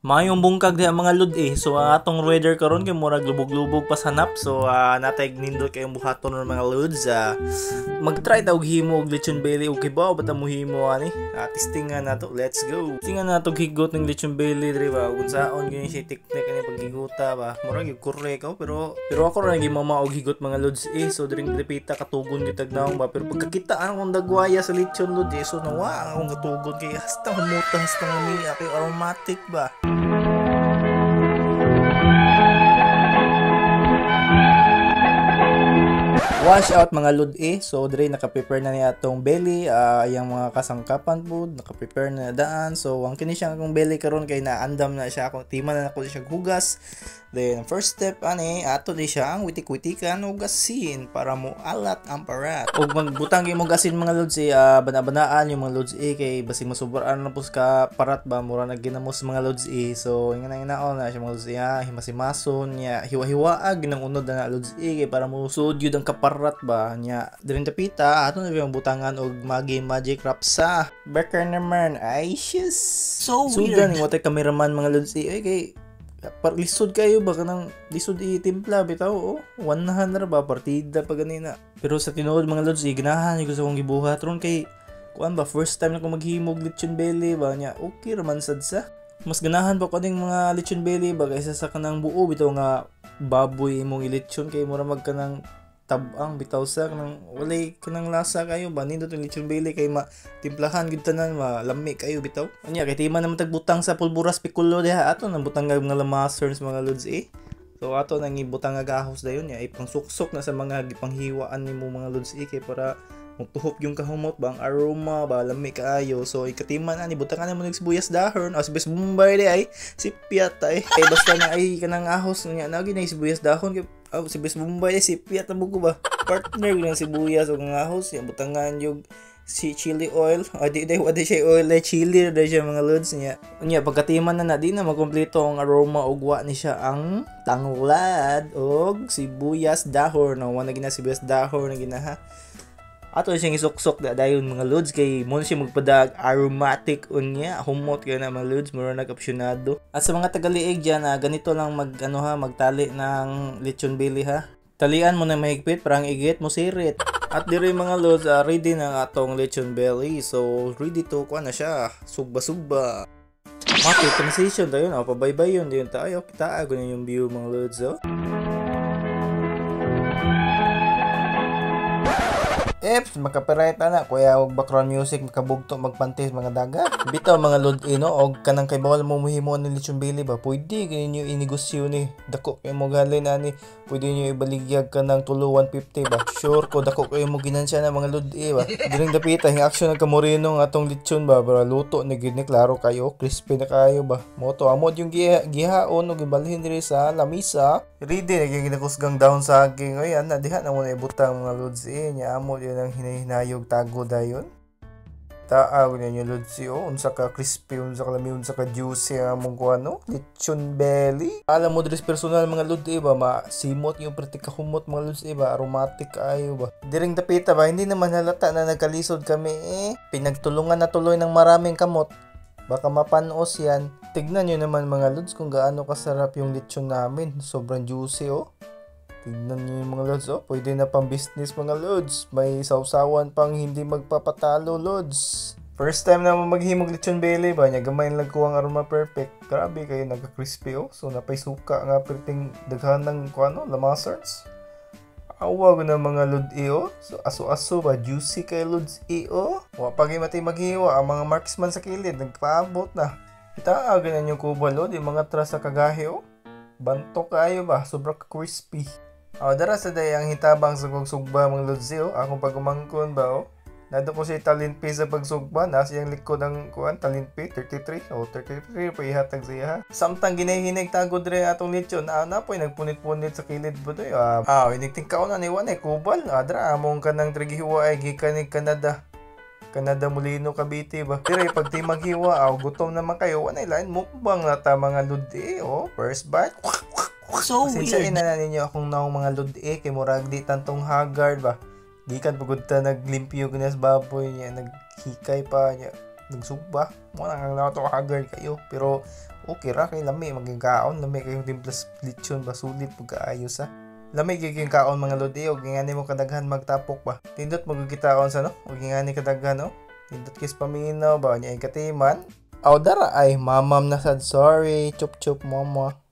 Mayong bungkag diha mga lud So ang atong weather karon kay murag lubog-lubog pa sanap. So natay nindot kayong buhaton ng mga lods. Mag-try daw himo og lechon belly og kibaw bata mo himo ani. Testingan nato. Let's go. Testingan nato higot ng lechon belly diri ba. Kung saon gyud siya technique ani paghiguta ba. Murag gyud correct ko pero ako ra naging mama og higot mga lods So diring dipita katugon gyud tagnaong ba pero pagkakita akong dagwaya sa lechon lod so nawa akong katugon kay hasta humuta hasta ngami kay aromatic ba. Wash out mga lud So dire naka-prepare na niya atong belly, yang mga kasangkapan po, naka-prepare na daan. So ang kini siya akong belly karon kay naandam na siya ako, tima na nako siya hugas. Then first step ani ato di siya ang witik-witikan og gasin para mo alat ang parat. Og magbutang gyud mo gasin mga lods bana-banaan yung mga lods kay basig masubraan na pus ka parat ba mura na ginamos mga lods So ingana inaon na siya mga lods himasimason niya hiwa-hiwaag ng unod na lods kay para mo sud gyud ang kaparat ba niya dirin tapita ato na yung butangan og magic wrap sa Becker naman ay shes so weird ni mo tay cameraman mga lods kay lisod kayo ba kanang lisod itimpla bitaw 100 ba partida pa ganina pero sa tinuod mga lods ganahan ko sa kong gibuhat ron kay kuan ba first time na ko maghimog lechon belly ba niya okay raman sad sa mas ganahan pa ko ding mga lechon belly ba kaysa sa kanang buo bitaw nga baboy imong ilechon kay mura magkanang tabang bitaw sa kanang walay kanang lasa kayo ba nindot ang lechon belly kay matimplahan gid tanan malami kayo bitaw unya kay tima naman tagbutang sa pulburas pikulo diha ato nang butang nga mga lamasers mga lods so ato nang ibutang nga gahos dayon ya ipang suksok na sa mga gipanghiwaan nimo mga lods kay para magtuhop yung kahumot ba ang aroma ba lami kaayo so ikatiman ani butangan na mo ng sibuyas dahon sibuyas bombay di ay sipiat ay basta na ay kanang ahos nya nagi na sibuyas dahon kay sibuyas bombay sipiat na bugo ba partner ng sibuyas ug ahos yang butangan yung si chili oil di siya oil ay chili dai siya mga lods niya unya pagkatiman na di na makompleto ang aroma ug wa ni siya ang tanglad og sibuyas dahon no wa na gina sibuyas dahon na ginaha ato siyang isuksok dayon mga lods kay mo siya magpadag aromatic unya humot kay na mga lods mura nag-opsyonado at sa mga tagaliig diyan ganito lang magtali ng lechon belly ha talian mo na mahigpit para ang igit mo sirit at diri mga lods ready na atong lechon belly so ready to kuha na siya sugba mati transition dayon pabaybayon dayon tayo kita gunin yung view mga lods Makapirait na kuya og background music makabugto magpantis mga daga bitaw mga lod og kanang kay bawal mo muhimo ni lechon belly ba pwede kinyo inegosyo ni dako kay mo galin ani pwede niyo ibaligyag kanang tulo 150 ba sure ko dako kayo mo ginansya na mga lod ba diring dapita hing action ng kamorino ng atong lechon ba para luto ni gid ni klaro kayo crispy na kayo ba moto amod yung gihaon og ibalhin diri sa lamisa ready nagigiнаkusgang down sa saging oy ana diha na mo na ibutang mga lods nya amod yun ang hinahinayog tago dayon taag ninyo lods unsa ka crispy unsa ka lami unsa ka juicy ang among kuano lechon belly alam mo dres personal mga lods ba masimot yung pratika humot mga lods ba aromatic ayo ba diring tapita ba hindi naman halata na nagkalisod kami pinagtulungan na tuloy ng maraming kamot baka mapanos yan tignan nyo naman mga lods kung gaano kasarap yung lechon namin sobrang juicy tignan nyo yung mga lods pwede na pang business mga lods may sausawan pang hindi magpapatalo lods first time na maghimog lechon belly ba nya gamay lang ko ang aroma perfect grabe kayo nagka-crispy so napay suka nga perting daghan ng kuano lamasers awag na mga lod so aso-aso ba juicy kay lods wa pagay matay maghiwa ang mga marksman sa kilid nagpaabot na itaagan na yung kuba lod yung mga tras sa kagahe banto kayo ba sobra ka crispy dara sa day ang hitabang sa pagsugba mga lods akong pagumangkon ba nado ko si talinpi sa pagsugba na siyang likod ng kuan talinpi 33 pa ihatag siya samtang ginahinig tagod rin atong lechon na po nagpunit-punit sa kilid po doy inigtingkaon na niwan kubal dra among kanang trigihiwa ay gikan ni Canada Molino Cavite ba dire pag timang hiwa gutom naman kayo wanay lain mukbang na ta mga ludi first bite so weird na ninyo akong naong mga ludi kay murag di tantong haggard ba gikan pagod ta naglimpyo kinas baboy niya naghikay pa niya nagsugba mo nang nato haggard kayo pero Okay ra kay lami maging kaon, lami kayong timplas lechon ba sulit pagkaayos ha. Lami kayong kaon mga lod eh, ug ingani mo kadaghan magtapok ba. Tindot magkitaon sa no, ug ingani kadaghan no. Tindot kis paminaw ba nya katiman. Aw dara ay mamam na sad sorry, chup chup mama.